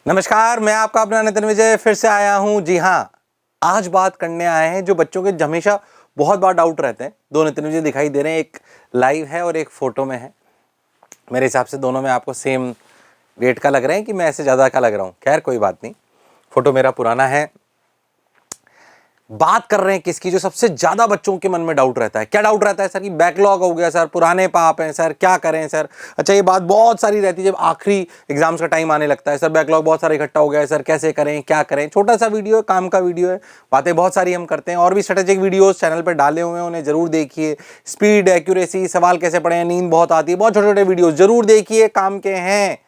नमस्कार, मैं आपका अपना नितिन विजय फिर से आया हूं। जी हाँ, आज बात करने आए हैं जो बच्चों के हमेशा बहुत बार डाउट रहते हैं। दो नितिन विजय दिखाई दे रहे हैं, एक लाइव है और एक फोटो में है। मेरे हिसाब से दोनों में आपको सेम वेट का लग रहे हैं कि मैं ऐसे ज़्यादा का लग रहा हूँ। खैर कोई बात नहीं, फोटो मेरा पुराना है। बात कर रहे हैं किसकी, जो सबसे ज्यादा बच्चों के मन में डाउट रहता है। क्या डाउट रहता है सर? कि बैकलॉग हो गया सर, पुराने पाप हैं सर, क्या करें सर। अच्छा, ये बात बहुत सारी रहती है जब आखिरी एग्जाम्स का टाइम आने लगता है। सर बैकलॉग बहुत सारा इकट्ठा हो गया है सर, कैसे करें, क्या करें। छोटा सा वीडियो है, काम का वीडियो है, बातें बहुत सारी हम करते हैं। और भी स्ट्रेटेजिक वीडियोस चैनल पर डाले हुए हैं, उन्हें जरूर देखिए। स्पीड, एक्यूरेसी, सवाल कैसे पढ़े, नींद बहुत आती है, बहुत छोटे छोटे वीडियोस जरूर देखिए, काम के हैं।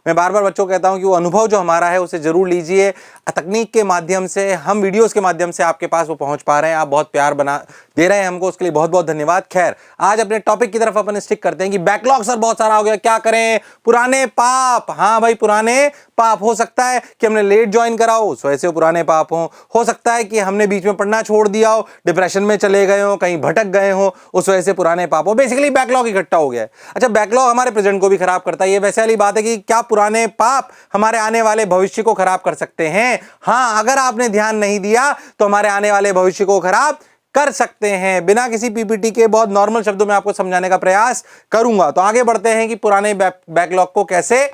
मैं बार बार बच्चों को कहता हूं कि वो अनुभव जो हमारा है उसे जरूर लीजिए। तकनीक के माध्यम से, हम वीडियोस के माध्यम से आपके पास वो पहुंच पा रहे हैं। आप बहुत प्यार बना दे रहे हैं हमको, उसके लिए बहुत बहुत धन्यवाद। खैर, आज अपने टॉपिक की तरफ अपन स्टिक करते हैं कि बैकलॉग सर बहुत सारा हो गया, क्या करें। पुराने पाप, हाँ भाई, पुराने पाप। हो सकता है कि हमने लेट ज्वाइन करा हो, उस वजह से पुराने पाप हो सकता है कि हमने बीच में पढ़ना छोड़ दिया हो, डिप्रेशन में चले गए हो, कहीं भटक गए हो, उस वजह से पुराने पाप हो। बेसिकली बैकलॉग इकट्ठा हो गया है। अच्छा, बैकलॉग हमारे प्रेजेंट को भी खराब करता है। ये वैसे वाली बात है कि क्या पुराने पाप हमारे आने वाले भविष्य को खराब कर सकते हैं? हाँ, अगर आपने ध्यान नहीं दिया तो हमारे आने वाले भविष्य को खराब कर सकते हैं। बिना किसी पीपीटी के बहुत नॉर्मल शब्दों में आपको समझाने का प्रयास करूंगा। तो आगे बढ़ते हैं कि पुराने बैकलॉग को कैसे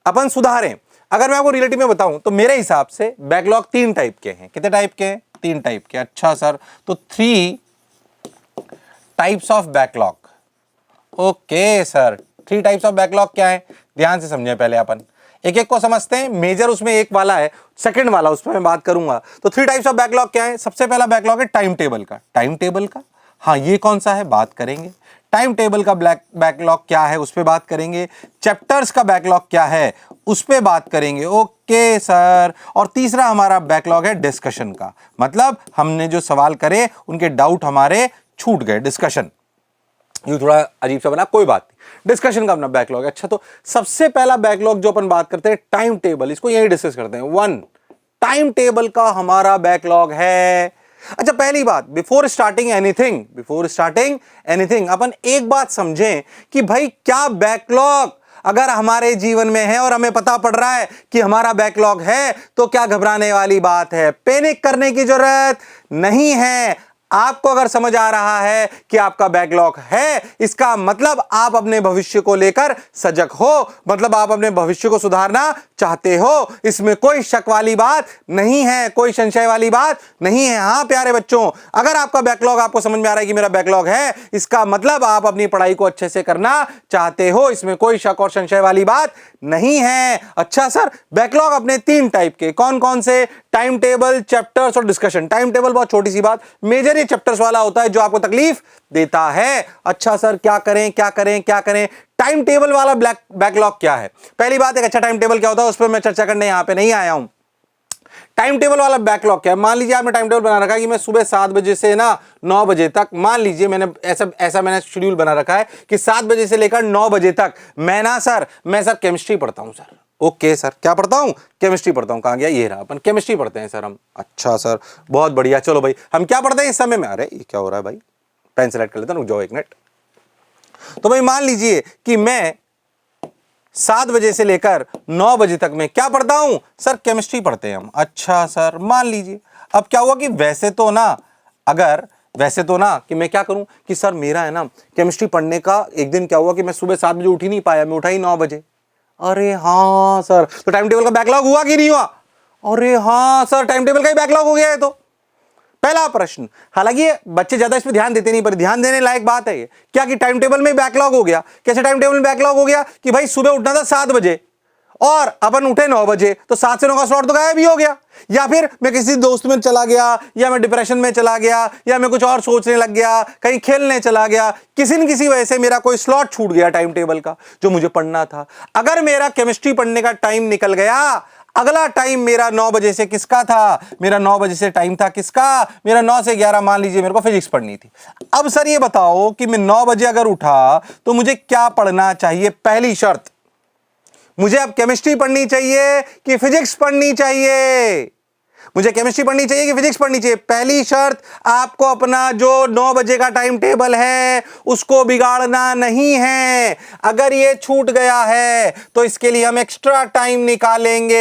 अपन सुधारें। अगर मैं आपको रियलिटी में बताऊं तो मेरे हिसाब से बैकलॉग 3 टाइप के हैं। कितने टाइप के हैं? 3 टाइप के। अच्छा सर, तो 3 types of backlog. Okay sir, 3 types of backlog क्या है? ध्यान से समझें, पहले अपन एक एक को समझते हैं। मेजर उसमें एक वाला है, सेकंड वाला उस पर मैं बात करूंगा। तो 3 टाइप्स ऑफ बैकलॉग क्या है? सबसे पहला बैकलॉग है टाइम टेबल का। टाइम टेबल का, हाँ, ये कौन सा है, बात करेंगे। टाइम टेबल का बैकलॉग क्या है, उस पर बात करेंगे। चैप्टर्स का बैकलॉग क्या है, उस पर बात करेंगे। Okay sir. और तीसरा हमारा बैकलॉग है डिस्कशन का, मतलब हमने जो सवाल करे उनके डाउट हमारे छूट गए। डिस्कशन, ये थोड़ा अजीब सा बना, कोई बात नहीं। डिस्कशन का अपना बैकलॉग है। अच्छा, तो सबसे पहला बैकलॉग जो अपन बात करते हैं टाइम टेबल, इसको यही डिस्कस करते हैं। 1 टाइम टेबल का हमारा बैकलॉग है। अच्छा, पहली बात, बिफोर स्टार्टिंग एनीथिंग अपन एक बात समझें कि भाई क्या बैकलॉग अगर हमारे जीवन में है और हमें पता पड़ रहा है कि हमारा बैकलॉग है, तो क्या घबराने वाली बात है? पैनिक करने की जरूरत नहीं है। आपको अगर समझ आ रहा है कि आपका बैकलॉग है, इसका मतलब आप अपने भविष्य को लेकर सजग हो, मतलब आप अपने भविष्य को सुधारना चाहते हो। इसमें कोई शक वाली बात नहीं है, कोई संशय वाली बात नहीं है। हाँ प्यारे बच्चों, अगर आपका बैकलॉग, आपको समझ में आ रहा है कि मेरा बैकलॉग है, इसका मतलब आप अपनी पढ़ाई को अच्छे से करना चाहते हो। इसमें कोई शक और संशय वाली बात नहीं है। अच्छा सर, बैकलॉग अपने 3 टाइप के कौन कौन से? टाइम टेबल, चैप्टर्स और डिस्कशन। टाइम टेबल बहुत छोटी सी बात, मेजर ये चैप्टर्स वाला होता है जो आपको तकलीफ देता है। अच्छा सर, क्या करें क्या करें क्या करें? टाइम टेबल वाला बैकलॉग क्या है? पहली बात, एक अच्छा टाइम टेबल क्या होता है उस पर मैं चर्चा करने यहां पे नहीं आया हूं। टाइम टेबल वाला बैकलॉग क्या है? मान लीजिए आपने टाइम टेबल बना रखा है कि मैं सुबह 7 बजे से ना 9 बजे तक, मान लीजिए मैंने ऐसा मैंने शेड्यूल बना रखा है कि 7 बजे से लेकर 9 बजे तक मैं सर केमिस्ट्री पढ़ता हूं सर। ओके सर, क्या पढ़ता हूं? केमिस्ट्री पढ़ता हूं। कहां गया? ये रहा, अपन केमिस्ट्री पढ़ते हैं सर हम। अच्छा सर, बहुत बढ़िया। चलो भाई, हम क्या पढ़ते हैं इस समय में? अरे ये क्या हो रहा है भाई, पेन सेलेक्ट कर लेता हूं, रुक जाओ 1 मिनट। तो भाई मान लीजिए कि मैं 7 बजे से लेकर 9 बजे तक मैं क्या पढ़ता हूं सर? केमिस्ट्री पढ़ते हैं हम। अच्छा सर, मान लीजिए अब क्या हुआ कि वैसे तो ना कि मैं क्या करूं कि सर मेरा है ना केमिस्ट्री पढ़ने का, एक दिन क्या हुआ कि मैं सुबह 7 बजे उठ ही नहीं पाया, मैं उठा ही 9 बजे। अरे हाँ सर, तो टाइम टेबल का बैकलॉग हुआ कि नहीं हुआ? अरे हाँ सर, टाइम टेबल का ही बैकलॉग हो गया है। तो पहला प्रश्न, हालांकि ये बच्चे ज्यादा इस पर ध्यान देते नहीं, पर ध्यान देने लायक बात है ये, क्या कि टाइम टेबल में बैकलॉग हो गया। कैसे टाइम टेबल में बैकलॉग हो गया? कि भाई सुबह उठना था 7 बजे और अपन उठे 9 बजे, तो 7 से 9 का स्लॉट तो गायब ही हो गया। या फिर मैं किसी दोस्त में चला गया, या मैं डिप्रेशन में चला गया, या मैं कुछ और सोचने लग गया, कहीं खेलने चला गया, किसी न किसी वजह से मेरा कोई स्लॉट छूट गया टाइम टेबल का जो मुझे पढ़ना था। अगर मेरा केमिस्ट्री पढ़ने का टाइम निकल गया, अगला टाइम मेरा 9 बजे से किसका था? मेरा 9 बजे से टाइम था किसका? मेरा 9 से 11 मान लीजिए मेरे को फिजिक्स पढ़नी थी। अब सर ये बताओ कि मैं 9 बजे अगर उठा तो मुझे क्या पढ़ना चाहिए? पहली शर्त, मुझे अब केमिस्ट्री पढ़नी चाहिए कि फिजिक्स पढ़नी चाहिए? मुझे केमिस्ट्री पढ़नी चाहिए कि फिजिक्स पढ़नी चाहिए? पहली शर्त, आपको अपना जो 9 बजे का टाइम टेबल है उसको बिगाड़ना नहीं है। अगर ये छूट गया है तो इसके लिए हम एक्स्ट्रा टाइम निकालेंगे,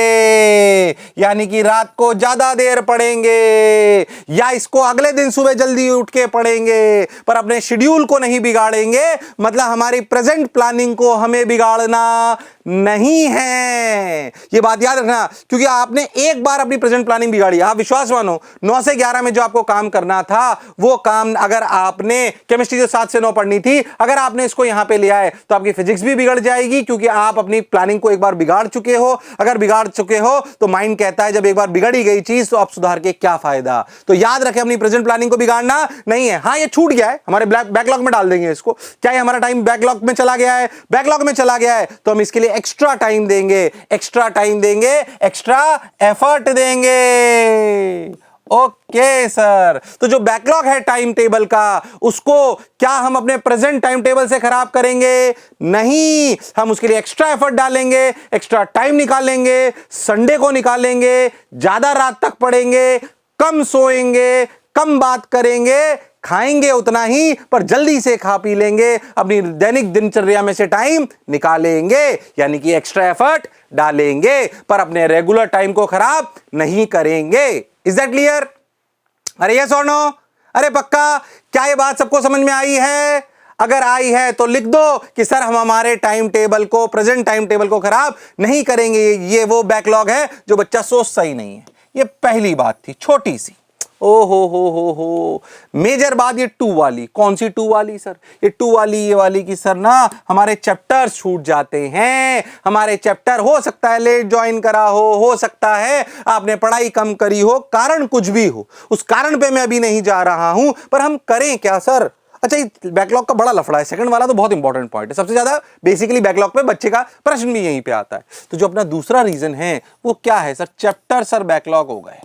यानी कि रात को ज्यादा देर पढ़ेंगे या इसको अगले दिन सुबह जल्दी उठ के पढ़ेंगे, पर अपने शेड्यूल को नहीं बिगाड़ेंगे। मतलब हमारी प्रेजेंट प्लानिंग को हमें बिगाड़ना नहीं है, ये बात याद रखना। क्योंकि आपने एक बार अपनी प्रेजेंट प्लानिंग बिगाड़ी, आप विश्वास मानो 9 से 11 में जो आपको काम करना था वो काम अगर आपने केमिस्ट्री जो 7 से 9 पढ़नी थी, अगर आपने इसको यहां पे लिया है तो आपकी फिजिक्स भी बिगड़ जाएगी, क्योंकि आप अपनी प्लानिंग को एक बार बिगाड़ चुके हो। अगर बिगाड़ चुके हो तो माइंड कहता है जब एक बार बिगड़ी गई चीज तो अब सुधार के क्या फायदा। तो याद रखें, अपनी प्रेजेंट प्लानिंग को बिगाड़ना नहीं है। हाँ, ये छूट गया है, हमारे बैकलॉग में डाल देंगे इसको। क्या हमारा टाइम बैकलॉग में चला गया है? बैकलॉग में चला गया है तो हम इसके लिए एक्स्ट्रा टाइम देंगे, एक्स्ट्रा टाइम देंगे, एक्स्ट्रा एफर्ट देंगे। ओके सर, तो जो बैकलॉग है टाइम टेबल का, उसको क्या हम अपने प्रेजेंट टाइम टेबल से खराब करेंगे? नहीं, हम उसके लिए एक्स्ट्रा एफर्ट डालेंगे, एक्स्ट्रा टाइम निकालेंगे, संडे को निकालेंगे, ज्यादा रात तक पढ़ेंगे, कम सोएंगे, कम बात करेंगे, खाएंगे उतना ही पर जल्दी से खा पी लेंगे, अपनी दैनिक दिनचर्या में से टाइम निकालेंगे, यानी कि एक्स्ट्रा एफर्ट डालेंगे, पर अपने रेगुलर टाइम को खराब नहीं करेंगे। Is that clear? अरे यस और नो? अरे पक्का? क्या ये बात सबको समझ में आई है? अगर आई है तो लिख दो कि सर हम हमारे टाइम टेबल को, प्रेजेंट टाइम टेबल को खराब नहीं करेंगे। ये वो बैकलॉग है जो बच्चा सोचता ही नहीं है। ये पहली बात थी, छोटी सी। ओ हो मेजर बात ये 2 वाली। कौन सी 2 वाली सर? ये 2 वाली, ये वाली की सर ना हमारे चैप्टर्स छूट जाते हैं। हमारे चैप्टर हो सकता है लेट ज्वाइन करा हो सकता है आपने पढ़ाई कम करी हो, कारण कुछ भी हो, उस कारण पे मैं अभी नहीं जा रहा हूं, पर हम करें क्या सर? अच्छा, ये बैकलॉग का बड़ा लफड़ा है। सेकंड वाला तो बहुत इंपॉर्टेंट पॉइंट है, सबसे ज्यादा बेसिकली बैकलॉग पे बच्चे का प्रश्न भी यहीं पे आता है। तो जो अपना दूसरा रीजन है वो क्या है सर? चैप्टर सर बैकलॉग हो गए।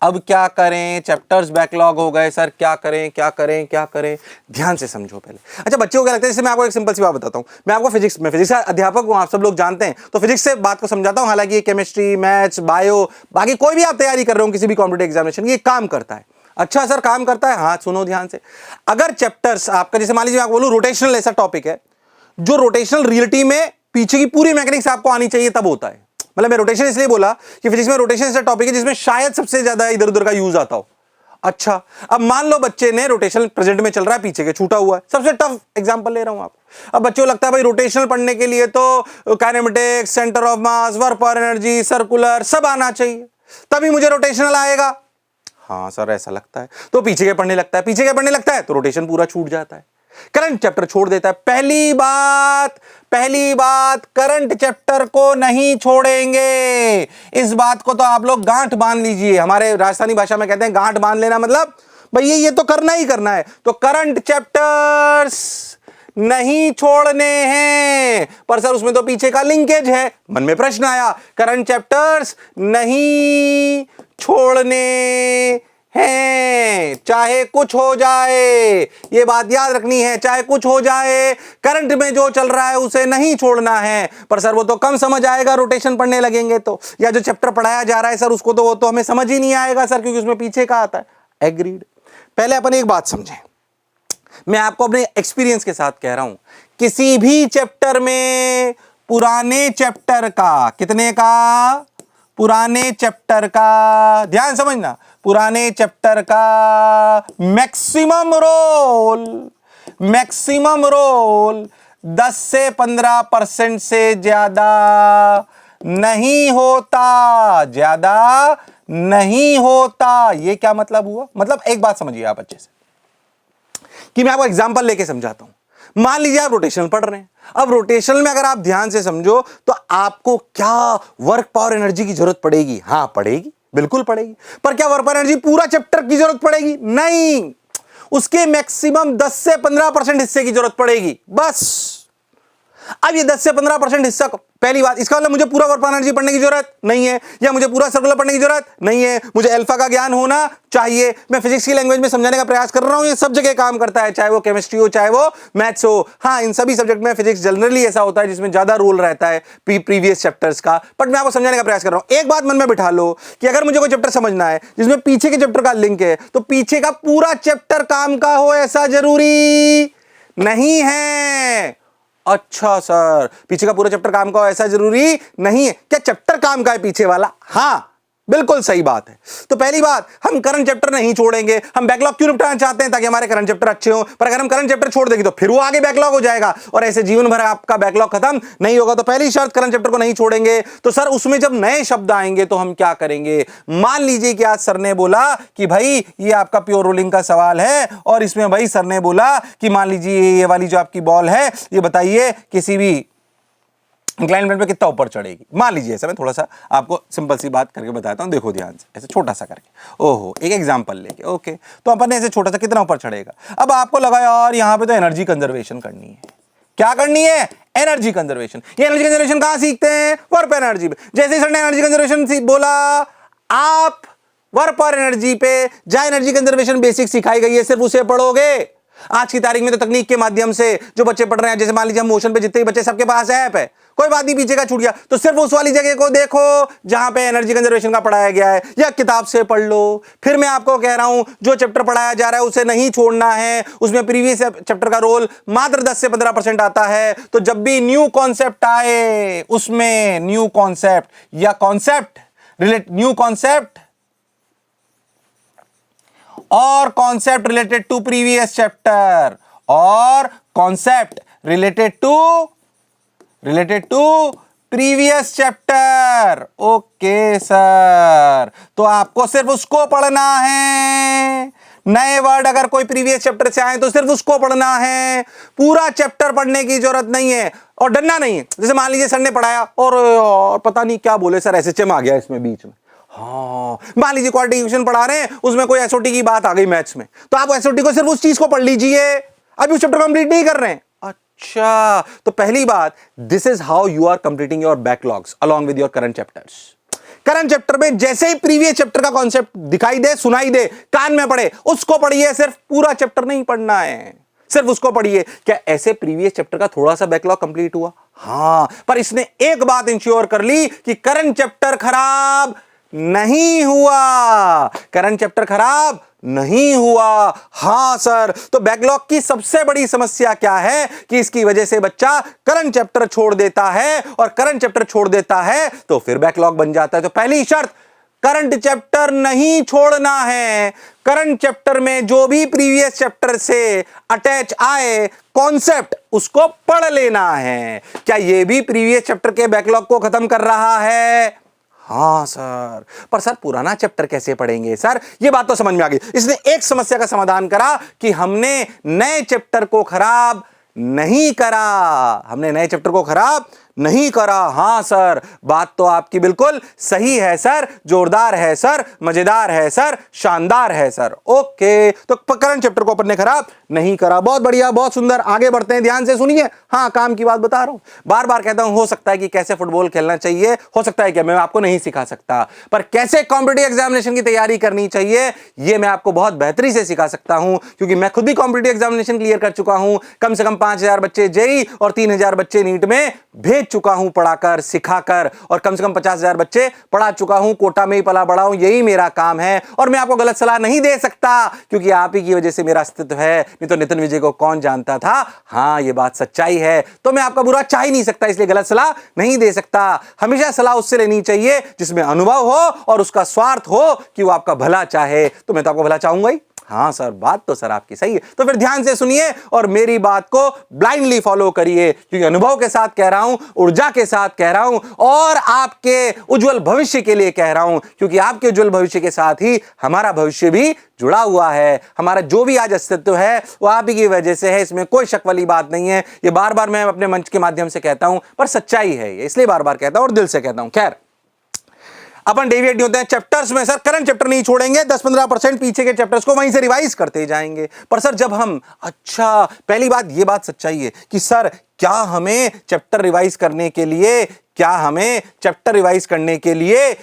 अब क्या करें? चैप्टर्स बैकलॉग हो गए सर, क्या करें क्या करें क्या करें? ध्यान से समझो पहले। अच्छा, बच्चों को क्या लगता है? जैसे मैं आपको एक सिंपल सी बात बताता हूं, मैं आपको मैं फिजिक्स का अध्यापक हूं, आप सब लोग जानते हैं, तो फिजिक्स से बात को समझाता हूं। हालांकि ये केमिस्ट्री, मैथ्स, बायो, बाकी कोई भी आप तैयारी कर रहे हो किसी भी कॉम्पिटिटिव एग्जामिनेशन की, ये काम करता है। अच्छा सर, काम करता है? हाँ, सुनो ध्यान से। अगर चैप्टर्स आपका, जैसे मान लीजिए मैं आपको बोलूं रोटेशनल ऐसा टॉपिक है जो रोटेशनल रियलिटी में पीछे की पूरी मैकेनिक्स आपको आनी चाहिए तब होता है। मतलब मैं रोटेशन इसलिए बोला कि फिजिक्स में रोटेशन ऐसा टॉपिक है जिसमें शायद सबसे ज्यादा इधर उधर का यूज आता हो। अच्छा, अब मान लो बच्चे ने रोटेशनल प्रेजेंट में चल रहा है, पीछे के छूटा हुआ है, सबसे टफ एग्जांपल ले रहा हूं आपको। अब बच्चों को लगता है भाई रोटेशनल पढ़ने के लिए तो kinematics, centre of mass, work पर एनर्जी, सर्कुलर सब आना चाहिए, तभी मुझे रोटेशनल आएगा। हाँ सर, ऐसा लगता है, तो पीछे के पढ़ने लगता है, पीछे के पढ़ने लगता है तो रोटेशन पूरा छूट जाता है, करंट चैप्टर छोड़ देता है। पहली बात करंट चैप्टर को नहीं छोड़ेंगे। इस बात को तो आप लोग गांठ बांध लीजिए। हमारे राजस्थानी भाषा में कहते हैं गांठ बांध लेना, मतलब भाई ये तो करना ही करना है। तो करंट चैप्टर्स नहीं छोड़ने हैं। पर सर उसमें तो पीछे का लिंकेज है। मन में प्रश्न आया, करंट चैप्टर्स नहीं छोड़ने हैं, चाहे कुछ हो जाए। ये बात याद रखनी है, चाहे कुछ हो जाए, करंट में जो चल रहा है उसे नहीं छोड़ना है। पर सर वो तो कम समझ आएगा रोटेशन पढ़ने लगेंगे तो, या जो चैप्टर पढ़ाया जा रहा है सर उसको तो वो तो हमें समझ ही नहीं आएगा सर, क्योंकि उसमें पीछे का आता है। एग्रीड। पहले अपन एक बात समझें, मैं आपको अपने एक्सपीरियंस के साथ कह रहा हूं, किसी भी चैप्टर में पुराने चैप्टर का, कितने का? पुराने चैप्टर का, ध्यान समझना, पुराने चैप्टर का मैक्सिमम रोल 10 से 15% से ज्यादा नहीं होता। ये क्या मतलब हुआ? मतलब एक बात समझिए आप अच्छे से, कि मैं आपको एग्जांपल लेके समझाता हूं। मान लीजिए आप रोटेशनल पढ़ रहे हैं। अब रोटेशनल में अगर आप ध्यान से समझो तो आपको क्या वर्क पावर एनर्जी की जरूरत पड़ेगी? हां पड़ेगी, बिल्कुल पड़ेगी। पर क्या वर्क पावर एनर्जी पूरा चैप्टर की जरूरत पड़ेगी? नहीं, उसके मैक्सिमम 10 से 15% हिस्से की जरूरत पड़ेगी बस। अब ये 10 से 15% हिस्सा, पहली बात इसका मतलब मुझे पूरा वर्क एनर्जी पढ़ने की जरूरत नहीं है, या मुझे पूरा सर्कुलर पढ़ने की जरूरत नहीं है, मुझे अल्फा का ज्ञान होना चाहिए। मैं फिजिक्स की लैंग्वेज में समझाने का प्रयास कर रहा हूं, ये सब जगह काम करता है, चाहे वो केमिस्ट्री हो चाहे वो मैथ्स हो। हाँ, इन सभी सब्जेक्ट में फिजिक्स जनरली ऐसा होता है जिसमें ज्यादा रोल रहता है प्रीवियस चैप्टर्स का, बट मैं आपको समझाने का प्रयास कर रहा हूं। एक बात मन में बिठा लो कि अगर मुझे कोई चैप्टर समझना है जिसमें पीछे के चैप्टर का लिंक है, तो पीछे का पूरा चैप्टर काम का हो ऐसा जरूरी नहीं है। अच्छा सर, पीछे का पूरा चैप्टर काम का हो ऐसा जरूरी नहीं है। क्या चैप्टर काम का है पीछे वाला? हाँ, बिल्कुल सही बात है। तो पहली बात, हम करंट चैप्टर नहीं छोड़ेंगे। हम बैकलॉग क्यों निपटाना चाहते हैं? ताकि हमारे करंट चैप्टर अच्छे हो। पर अगर हम करंट चैप्टर छोड़ देंगे तो फिर वो आगे बैकलॉग हो जाएगा और ऐसे जीवन भर आपका बैकलॉग खत्म नहीं होगा। तो पहली शर्त, करंट चैप्टर को नहीं छोड़ेंगे। तो सर उसमें जब नए शब्द आएंगे तो हम क्या करेंगे? मान लीजिए कि आज सर ने बोला कि भाई ये आपका प्योर रोलिंग का सवाल है, और इसमें भाई सर ने बोला कि मान लीजिए ये वाली जो आपकी बॉल है, ये बताइए किसी भी इंक्लाइन प्लेन पे कितना ऊपर चढ़ेगी। मान लीजिए ऐसा, मैं थोड़ा सा आपको सिंपल सी बात करके बताता हूं, देखो ध्यान से, ऐसे छोटा सा करके, ओहो, एक एग्जांपल लेके, ओके। तो अपन ने ऐसे छोटा सा कितना ऊपर चढ़ेगा। अब आपको लगा यार यहां पे तो एनर्जी कंजर्वेशन करनी है। क्या करनी है? Energy conservation. ये एनर्जी कंजर्वेशन कहां सीखते हैं? वर्क एनर्जी पे। जैसे ही सर ने एनर्जी कंजर्वेशन बोला, आप वर्क पर एनर्जी पे जहां एनर्जी कंजर्वेशन बेसिक सिखाई गई है सिर्फ उसे पढ़ोगे। आज की तारीख में तो तकनीक के माध्यम से जो बच्चे पढ़ रहे हैं, जैसे मान लीजिए हम मोशन पे जितने भी बच्चे, सबके पास ऐप है, कोई बात नहीं पीछे का छूट गया तो सिर्फ उस वाली जगह को देखो जहां पे एनर्जी कंजर्वेशन का पढ़ाया गया है, या किताब से पढ़ लो। फिर मैं आपको कह रहा हूं जो चैप्टर पढ़ाया जा रहा है उसे नहीं छोड़ना है। उसमें प्रीवियस चैप्टर का रोल मात्र 10 से 15% आता है। तो जब भी न्यू कॉन्सेप्ट आए, उसमें न्यू कॉन्सेप्ट या कॉन्सेप्ट न्यू कॉन्सेप्ट और concept related to previous chapter, और concept related to previous chapter. Okay sir, तो आपको सिर्फ उसको पढ़ना है। नए वर्ड अगर कोई प्रीवियस चैप्टर से आए तो सिर्फ उसको पढ़ना है, पूरा चैप्टर पढ़ने की जरूरत नहीं है। और डरना नहीं है। जैसे मान लीजिए सर ने पढ़ाया और पता नहीं क्या बोले सर, एसएचएम आ गया इसमें बीच में। हाँ, मान लीजिए क्वाड्रेटिक इक्वेशन पढ़ा रहे हैं, उसमें कोई एसओटी की बात आ गई मैथ्स में, तो आप एसओटी को सिर्फ उस चीज को पढ़ लीजिए, अभी उस चैप्टर कंप्लीट नहीं कर रहे हैं। अच्छा, तो पहली बात, this is how you are completing your backlogs along with your current chapters. Current chapter में जैसे ही प्रीवियस चैप्टर का कॉन्सेप्ट दिखाई दे, सुनाई दे, कान में पड़े, उसको पढ़िए, सिर्फ पूरा चैप्टर नहीं पढ़ना है, सिर्फ उसको पढ़िए। क्या ऐसे प्रीवियस चैप्टर का थोड़ा सा बैकलॉग कंप्लीट हुआ? हाँ, पर इसने एक बात इंश्योर कर ली कि करंट चैप्टर खराब नहीं हुआ, करंट चैप्टर खराब नहीं हुआ। हां सर, तो बैकलॉग की सबसे बड़ी समस्या क्या है कि इसकी वजह से बच्चा करंट चैप्टर छोड़ देता है, और करंट चैप्टर छोड़ देता है तो फिर बैकलॉग बन जाता है। तो पहली शर्त, करंट चैप्टर नहीं छोड़ना है। करंट चैप्टर में जो भी प्रीवियस चैप्टर से अटैच आए कॉन्सेप्ट, उसको पढ़ लेना है। क्या यह भी प्रीवियस चैप्टर के बैकलॉग को खत्म कर रहा है? हाँ सर, पर सर पुराना चैप्टर कैसे पढ़ेंगे? सर ये बात तो समझ में आ गई। इसने एक समस्या का समाधान करा कि हमने नए चैप्टर को खराब नहीं करा, हमने नए चैप्टर को खराब नहीं करा। हां सर, बात तो आपकी बिल्कुल सही है सर, जोरदार है सर, मजेदार है सर, शानदार है सर। ओके, तो करंट चैप्टर को अपन ने खराब नहीं करा। बहुत बढ़िया, बहुत सुंदर, आगे बढ़ते हैं, ध्यान से सुनिए। हाँ, काम की बात बता रहा हूं, बार बार कहता हूं, हो सकता है कि कैसे फुटबॉल खेलना चाहिए, हो सकता है कि मैं आपको नहीं सिखा सकता, पर कैसे कॉम्पिटिटिव एग्जामिनेशन की तैयारी करनी चाहिए यह मैं आपको बहुत बेहतरी से सिखा सकता हूं, क्योंकि मैं खुद भी कॉम्पिटिटिव एग्जामिनेशन क्लियर कर चुका हूं। कम से कम 5000 बच्चे जेईई और 3000 बच्चे नीट में भेज चुका हूं, पढ़ाकर, सिखाकर, और कम से कम 50,000 बच्चे पढ़ा चुका हूं, कोटा में ही पला बड़ा हूं, यही मेरा काम है। और मैं आपको गलत सलाह नहीं दे सकता, क्योंकि आप ही की वजह से मेरा अस्तित्व है, नहीं तो नितिन विजय को कौन जानता था। हां, यह बात सच्चाई है, तो मैं आपका बुरा चाह ही नहीं सकता, इसलिए गलत सलाह नहीं दे सकता। हमेशा सलाह उससे लेनी चाहिए जिसमें अनुभव हो और उसका स्वार्थ हो कि वो आपका भला चाहे। तो मैं तो आपको भला चाहूंगा ही। हाँ सर, बात तो सर आपकी सही है, तो फिर ध्यान से सुनिए और मेरी बात को ब्लाइंडली फॉलो करिए, क्योंकि अनुभव के साथ कह रहा हूं, ऊर्जा के साथ कह रहा हूं, और आपके उज्जवल भविष्य के लिए कह रहा हूं, क्योंकि आपके उज्जवल भविष्य के साथ ही हमारा भविष्य भी जुड़ा हुआ है। हमारा जो भी आज अस्तित्व है वो आप ही की वजह से है, इसमें कोई शक वाली बात नहीं है। ये बार बार मैं अपने मंच के माध्यम से कहता हूं, पर सच्चाई है ये, इसलिए बार बार कहता हूं और दिल से कहता हूं। खैर, अपन डेविएट नहीं होते हैं चैप्टर्स में। सर करंट चैप्टर नहीं छोड़ेंगे, 10-15% पीछे के चैप्टर्स को वहीं से रिवाइज करते जाएंगे। पर सर जब हम, अच्छा पहली बात ये बात सच्चाई है कि सर क्या हमें चैप्टर रिवाइज करने के लिए,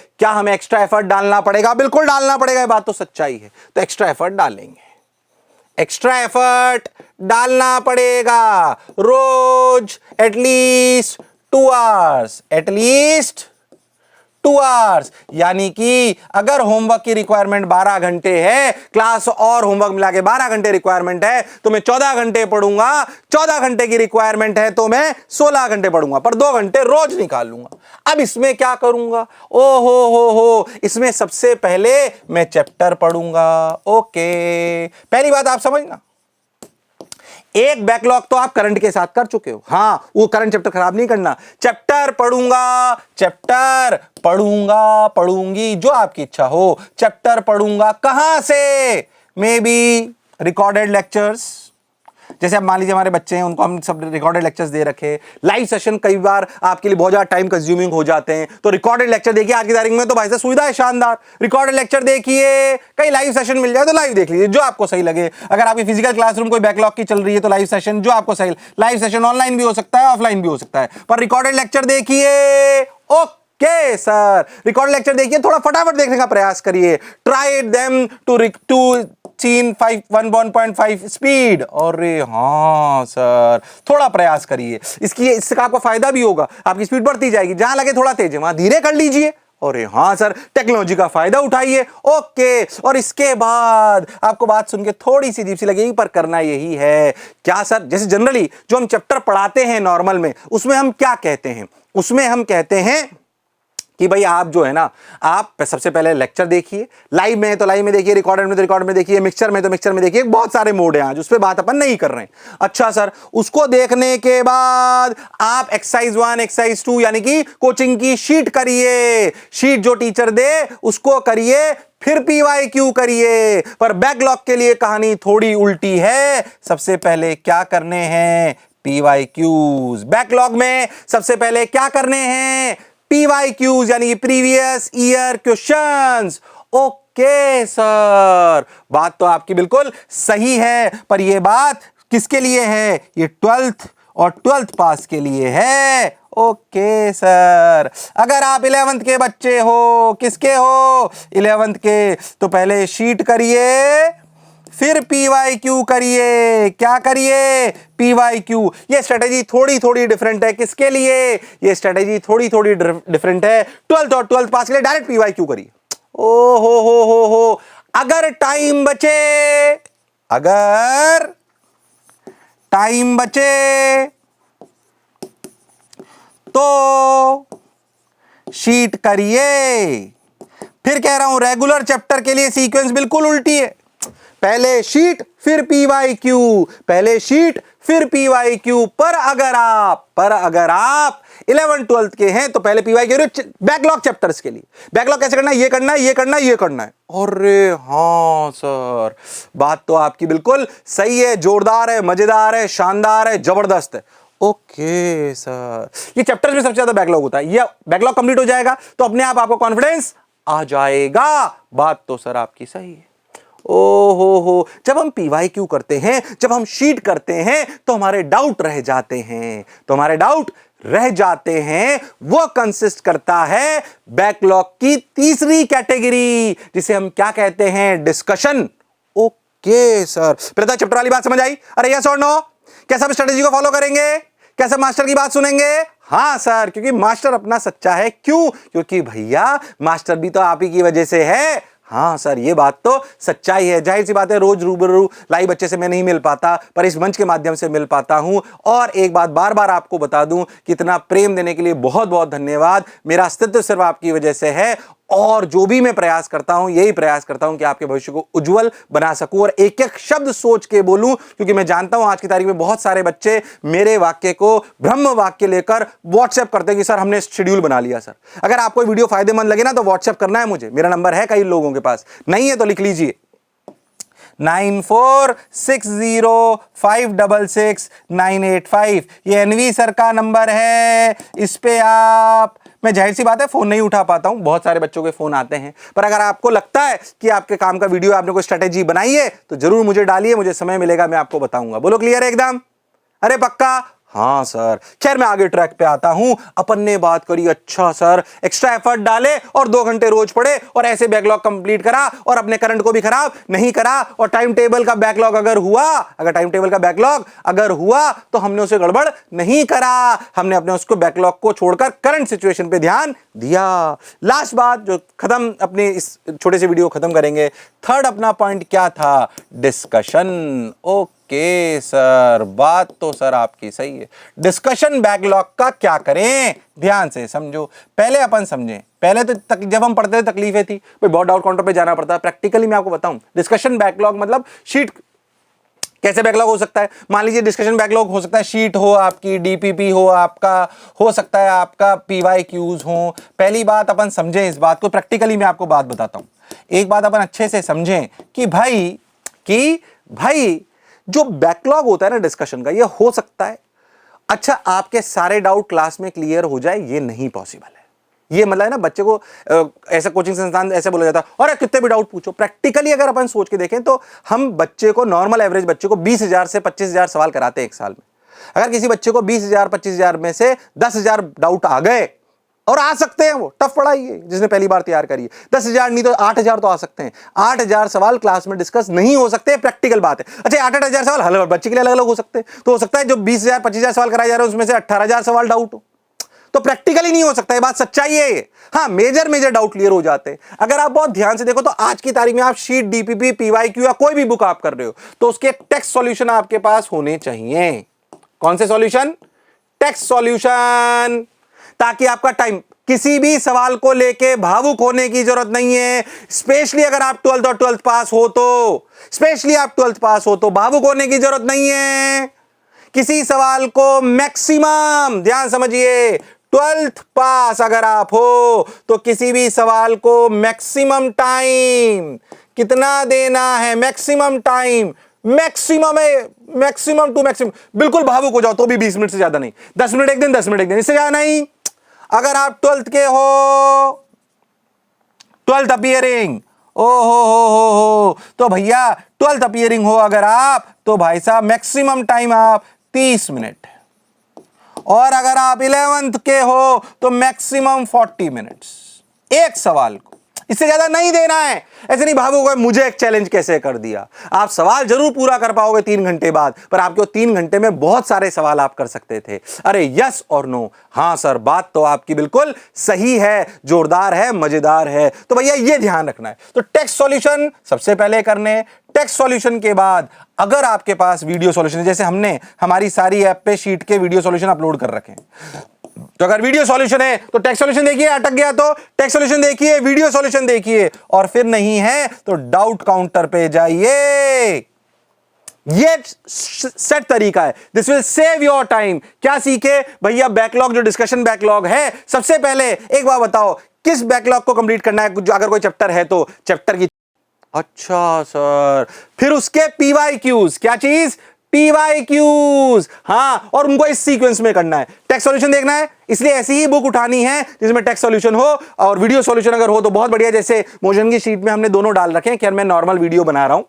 क्या हमें एक्स्ट्रा एफर्ट डालना पड़ेगा? बिल्कुल डालना पड़ेगा, ये बात तो सच्चाई है। तो एक्स्ट्रा एफर्ट डालेंगे, एक्स्ट्रा एफर्ट डालना पड़ेगा रोज एटलीस्ट 2 आवर्स, एटलीस्ट 2 आवर्स। यानी कि अगर होमवर्क की रिक्वायरमेंट 12 घंटे है, क्लास और होमवर्क मिला के 12 घंटे रिक्वायरमेंट है, तो मैं 14 घंटे पढ़ूंगा। 14 घंटे की रिक्वायरमेंट है तो मैं 16 घंटे पढ़ूंगा, पर 2 घंटे रोज निकालूंगा। अब इसमें क्या करूंगा? ओ हो, इसमें सबसे पहले मैं चैप्टर पढ़ूंगा। ओके, पहली बात आप समझना, एक बैकलॉग तो आप करंट के साथ कर चुके हो। हां, वो करंट चैप्टर खराब नहीं करना। चैप्टर पढ़ूंगी, जो आपकी इच्छा हो। चैप्टर पढ़ूंगा कहां से? May be recorded lectures. जैसे अब मान लीजिए हमारे बच्चे हैं, उनको हम सब रिकॉर्डेड लेक्चर्स दे रखे। लाइव सेशन कई बार आपके लिए बहुत ज्यादा टाइम कंज्यूमिंग हो जाते हैं, तो रिकॉर्डेड लेक्चर देखिए। आज की तारीख में तो भाई साहब सुविधा है शानदार, रिकॉर्डेड लेक्चर देखिए। कई लाइव सेशन मिल जाए तो लाइव देख लीजिए, जो आपको सही लगे। अगर आपकी फिजिकल क्लासरूम कोई बैकलॉग की चल रही है तो लाइव सेशन जो आपको सही। लाइव सेशन ऑनलाइन भी हो सकता है, ऑफलाइन भी हो सकता है, पर रिकॉर्डेड लेक्चर देखिए। ओके सर, रिकॉर्ड लेक्चर देखिए, थोड़ा फटाफट देखने का प्रयास करिए। Try them to seen 1.5 speed. अरे हाँ सर, थोड़ा प्रयास करिए, इससे आपको फायदा भी होगा, आपकी स्पीड बढ़ती जाएगी। जहां लगे थोड़ा तेज है वहां धीरे कर लीजिए। अरे हाँ सर, टेक्नोलॉजी का फायदा उठाइए। ओके, और इसके बाद आपको बात सुन के थोड़ी सी अजीब सी लगेगी, पर करना यही है। क्या सर? जैसे जनरली जो हम चैप्टर पढ़ाते हैं नॉर्मल में, उसमें हम क्या कहते हैं? उसमें हम कहते हैं कि भाई आप जो है ना, आप सबसे पहले लेक्चर देखिए। लाइव में तो लाइव में देखिए, रिकॉर्डेड में तो रिकॉर्ड में देखिए, मिक्सचर में तो मिक्सचर में देखिए। बहुत सारे मोड हैं आज, उस पर बात अपन नहीं कर रहे हैं। अच्छा सर, उसको देखने के बाद आप एक्सरसाइज 1, एक्सरसाइज 2 यानी कि कोचिंग की शीट करिए। शीट जो टीचर दे उसको करिए, फिर PYQ करिए। पर बैकलॉग के लिए कहानी थोड़ी उल्टी है। सबसे पहले क्या करने हैं? PYQs। बैकलॉग में सबसे पहले क्या करने हैं? PYQs यानी previous year questions. Okay sir, बात तो आपकी बिल्कुल सही है, पर यह बात किसके लिए है? ये 12th और 12th पास के लिए है। ओके सर, अगर आप 11th के बच्चे हो, किसके हो? 11th के, तो पहले शीट करिए, फिर PYQ करिए। क्या करिए? PYQ। ये स्ट्रेटेजी थोड़ी डिफरेंट है। किसके लिए? ये स्ट्रेटेजी थोड़ी डिफरेंट है 12th और 12th पास के लिए। डायरेक्ट PYQ करिए। ओ हो, अगर टाइम बचे तो शीट करिए। फिर कह रहा हूं, रेगुलर चैप्टर के लिए सीक्वेंस बिल्कुल उल्टी है। पहले शीट फिर PYQ, पहले शीट फिर PYQ। पर अगर आप 11 12 के हैं तो पहले PYQ। बैकलॉग चैप्टर्स के लिए बैकलॉग कैसे करना है? ये करना है, ये करना है, ये करना है। अरे हाँ सर, बात तो आपकी बिल्कुल सही है, जोरदार है, मजेदार है, शानदार है, जबरदस्त है। ओके सर, ये चैप्टर्स में सबसे ज्यादा बैकलॉग होता है। ये बैकलॉग कंप्लीट हो जाएगा तो अपने आप आपको कॉन्फिडेंस आ जाएगा। बात तो सर आपकी सही है। ओ हो, जब हम PYQ करते हैं, जब हम शीट करते हैं, तो हमारे डाउट रह जाते हैं। वो कंसिस्ट करता है बैकलॉग की तीसरी कैटेगरी, जिसे हम क्या कहते हैं? डिस्कशन। ओके सर, पहले चैप्टर वाली बात समझ आई? अरे यस और नो? क्या सब स्ट्रेटेजी को फॉलो करेंगे? क्या सब मास्टर की बात सुनेंगे? हाँ सर, क्योंकि मास्टर अपना सच्चा है। क्यों? क्योंकि भैया मास्टर भी तो आप ही की वजह से है। हाँ सर, ये बात तो सच्चाई है। जाहिर सी बात है, रोज रूबरू लाइव बच्चे से मैं नहीं मिल पाता, पर इस मंच के माध्यम से मिल पाता हूं। और एक बात बार बार आपको बता दूं कि इतना प्रेम देने के लिए बहुत बहुत धन्यवाद। मेरा अस्तित्व सिर्फ आपकी वजह से है, और जो भी मैं प्रयास करता हूं, यही प्रयास करता हूं कि आपके भविष्य को उज्जवल बना सकूं और एक एक शब्द सोच के बोलूं, क्योंकि मैं जानता हूं आज की तारीख में बहुत सारे बच्चे मेरे वाक्य को ब्रह्म वाक्य लेकर व्हाट्सएप करते हैं कि सर हमने शेड्यूल बना लिया। सर अगर आपको वीडियो फायदेमंद लगे ना तो व्हाट्सएप करना है मुझे, मेरा नंबर है कई लोगों के पास, नहीं है तो लिख लीजिए 9460566985। ये NV सर का नंबर है, इस पे आप मैं जाहिर सी बात है फोन नहीं उठा पाता हूं, बहुत सारे बच्चों के फोन आते हैं, पर अगर आपको लगता है कि आपके काम का वीडियो आपने कोई स्ट्रेटेजी बनाई है तो जरूर मुझे डालिए, मुझे समय मिलेगा मैं आपको बताऊंगा। बोलो क्लियर है एकदम? अरे पक्का? हाँ सर। खैर मैं आगे ट्रैक पे आता हूं। अपन ने बात करी, अच्छा सर एक्स्ट्रा एफर्ट डाले और 2 घंटे रोज पढ़े और ऐसे बैकलॉग कंप्लीट करा और अपने करंट को भी खराब नहीं करा, और टाइम टेबल का बैकलॉग अगर हुआ, अगर टाइम टेबल का बैकलॉग अगर हुआ तो हमने उसे गड़बड़ नहीं करा, हमने अपने उसको बैकलॉग को छोड़कर करंट सिचुएशन पे ध्यान दिया। लास्ट बात जो खत्म, अपने इस छोटे से वीडियो खत्म करेंगे, थर्ड अपना पॉइंट क्या था? डिस्कशन। ओके सर, बात तो सर आपकी सही है। डिस्कशन बैकलॉग का क्या करें, ध्यान से समझो। पहले अपन समझें, पहले तो जब हम पढ़ते थे तकलीफें थी भाई, बहुत डाउट काउंटर पे जाना पड़ता है। प्रैक्टिकली मैं आपको बताऊं, डिस्कशन बैकलॉग मतलब शीट कैसे बैकलॉग हो सकता है। मान लीजिए डिस्कशन बैकलॉग हो सकता है, शीट हो आपकी, डीपीपी हो आपका, हो सकता है आपका पीवाईक्यूज हो। पहली बात अपन समझें इस बात को, प्रैक्टिकली मैं आपको बात बताता हूं। एक बात अपन अच्छे से समझें कि भाई जो बैकलॉग होता है ना डिस्कशन का, ये हो सकता है अच्छा आपके सारे डाउट क्लास में क्लियर हो जाए, ये नहीं पॉसिबल है। ये मतलब है ना, बच्चे को ऐसा कोचिंग संस्थान ऐसे बोला जाता है और कितने भी डाउट पूछो। प्रैक्टिकली अगर अपन सोच के देखें तो हम बच्चे को, नॉर्मल एवरेज बच्चे को 20,000 से 25,000 सवाल कराते हैं एक साल में। अगर किसी बच्चे को 20,000 25,000 में से 10,000 डाउट आ गए, और आ सकते हैं, वो टफ पढ़ाई है जिसने पहली बार तैयार करी है, 10,000 नहीं तो 8,000 तो आ सकते हैं। 8,000 सवाल क्लास में डिस्कस नहीं हो सकते, प्रैक्टिकल बात है। अच्छा 8,000 सवाल हर बच्चे के लिए अलग अलग हो सकते हैं, तो हो सकता है जो 20,000 25,000 सवाल कराए जा रहे हैं उसमें से 18,000 सवाल डाउट हो, तो प्रैक्टिकली नहीं हो सकता, ये बात सच्चाई है ये। हाँ, मेजर डाउट क्लियर हो जाते हैं। अगर आप बहुत ध्यान से देखो तो आज की तारीख में आप शीट, डीपीपी, पीवाईक्यू या कोई भी बुक आप कर रहे हो तो उसके टेक्स्ट सॉल्यूशन आपके पास होने चाहिए। कौन से सॉल्यूशन? टेक्स्ट सॉल्यूशन, ताकि आपका टाइम, किसी भी सवाल को लेके भावुक होने की जरूरत नहीं है। स्पेशली अगर आप 12th और 12th पास हो तो, स्पेशली आप 12th पास हो तो भावुक होने की जरूरत नहीं है। किसी सवाल को मैक्सिमम, ध्यान समझिए, 12th पास अगर आप हो तो किसी भी सवाल को मैक्सिमम टाइम कितना देना है? मैक्सिमम टाइम, मैक्सिमम है, मैक्सिमम टू मैक्सिमम। बिल्कुल भावुक हो जाओ तो भी 20 मिनट से ज्यादा नहीं, 10 मिनट एक दिन, 10 मिनट एक दिन, इससे ज्यादा नहीं। अगर आप 12th के हो, 12th अपीयरिंग, ओ हो, तो भैया 12th अपीयरिंग हो अगर आप, तो भाई साहब मैक्सिमम टाइम आप 30 मिनट, और अगर आप 11th के हो तो मैक्सिमम 40 मिनट्स एक सवाल को, इससे ज्यादा नहीं देना है। ऐसे नहीं भावोगे मुझे एक चैलेंज कैसे कर दिया। आप सवाल जरूर पूरा कर पाओगे 3 घंटे बाद, पर आपके 3 घंटे में बहुत सारे सवाल आप कर सकते थे। अरे यस और नो? हाँ सर, बात तो आपकी बिल्कुल सही है, जोरदार है, मजेदार है। तो भैया ये ध्यान रखना है। तो टेक्स्ट सॉल्यूशन सबसे पहले करने, टेक्स्ट सॉल्यूशन के बाद अगर आपके पास वीडियो सॉल्यूशन, जैसे हमने हमारी सारी ऐप पे शीट के वीडियो सॉल्यूशन अपलोड कर रखे हैं, तो अगर वीडियो सॉल्यूशन है तो टेक्स्ट सॉल्यूशन देखिए, अटक गया तो टेक्स्ट सॉल्यूशन देखिए, वीडियो सॉल्यूशन देखिए, और फिर नहीं है तो डाउट काउंटर पे जाइए। ये सेट तरीका है, this will save your time. क्या सीखे भैया? बैकलॉग, जो डिस्कशन बैकलॉग है, सबसे पहले एक बार बताओ किस बैकलॉग को कंप्लीट करना है। अगर कोई चैप्टर है तो चैप्टर की, अच्छा सर, फिर उसके पीवाईक्यूज, क्या चीज? पीवाईक्यूज, हाँ, और उनको इस सीक्वेंस में करना है। टेक्स्ट सॉल्यूशन देखना है, इसलिए ऐसी ही बुक उठानी है जिसमें टेक्स्ट सॉल्यूशन हो, और वीडियो सॉल्यूशन अगर हो तो बहुत बढ़िया। जैसे मोशन की शीट में हमने दोनों डाल रखे हैं, क्या मैं नॉर्मल वीडियो बना रहा हूं,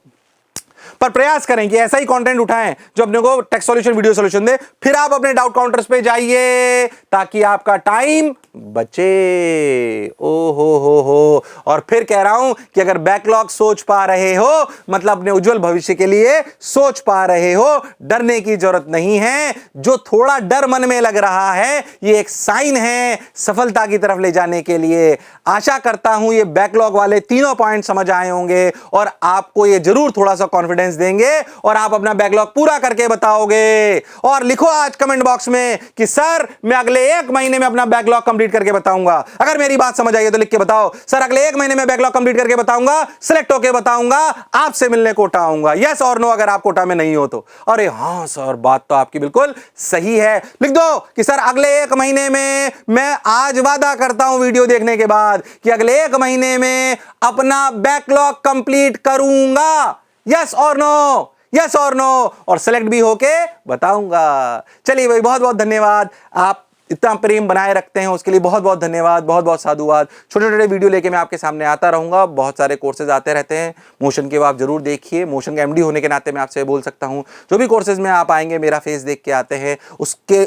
पर प्रयास करें कि ऐसा ही कंटेंट उठाएं जो अपने को टेक्स्ट सॉल्यूशन, वीडियो सॉल्यूशन दे। फिर आप अपने डाउट काउंटर्स पे जाइए ताकि आपका टाइम बचे। ओ हो, और फिर कह रहा हूं कि अगर बैकलॉग सोच पा रहे हो, मतलब अपने उज्जवल भविष्य के लिए सोच पा रहे हो, डरने की जरूरत नहीं है। जो थोड़ा डर मन में लग रहा है ये एक साइन है सफलता की तरफ ले जाने के लिए। आशा करता हूं ये बैकलॉग वाले तीनों पॉइंट समझ आए होंगे और आपको ये जरूर थोड़ा सा कॉन्फिडेंस देंगे और आप अपना बैकलॉग पूरा करके बताओगे। और लिखो आज कमेंट बॉक्स में कि सर मैं अगले 1 महीने में अपना बैकलॉग कंप्लीट करके बताऊंगा। अगर मेरी बात समझ आई है तो लिख के बताओ, सर अगले 1 महीने में बैकलॉग कंप्लीट करके बताऊंगा, सिलेक्ट होके बताऊंगा, आपसे मिलने कोटा आऊंगा। यस और नो अगर आप कोटा में नहीं हो तो। अरे हां सर, बात तो आपकी बिल्कुल सही है। लिख दो कि सर अगले 1 महीने में, मैं आज वादा करता हूं वीडियो देखने के बाद कि अगले 1 महीने में अपना बैकलॉग कंप्लीट करूंगा। यस और नो, यस और नो, और सेलेक्ट भी होके बताऊंगा। चलिए भाई, बहुत बहुत धन्यवाद। आप इतना प्रेम बनाए रखते हैं, उसके लिए बहुत बहुत धन्यवाद, बहुत बहुत साधुवाद। छोटे छोटे वीडियो लेके मैं आपके सामने आता रहूंगा, बहुत सारे कोर्सेज आते रहते हैं मोशन के, वो आप जरूर देखिए। मोशन का एमडी होने के नाते मैं आपसे बोल सकता हूं, जो भी कोर्सेज में आप आएंगे मेरा फेस देख के आते हैं,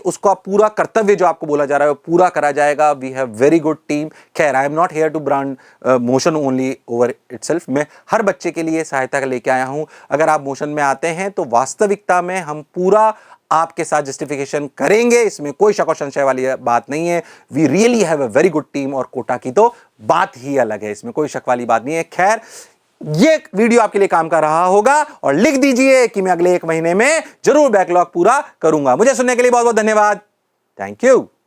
उसका पूरा कर्तव्य जो आपको बोला जा रहा है वो पूरा करा जाएगा। We have very good team. खैर, I am not here to brand motion only over itself. मैं हर बच्चे के लिए सहायता लेके आया हूं। अगर आप मोशन में आते हैं तो वास्तविकता में हम पूरा आपके साथ जस्टिफिकेशन करेंगे, इसमें कोई शक और संशय वाली बात नहीं है। We really have a very good team, और कोटा की तो बात ही अलग है, इसमें कोई शक वाली बात नहीं है। खैर, ये वीडियो आपके लिए काम कर रहा होगा, और लिख दीजिए कि मैं अगले 1 महीने में जरूर बैकलॉग पूरा करूंगा। मुझे सुनने के लिए बहुत बहुत धन्यवाद। Thank you.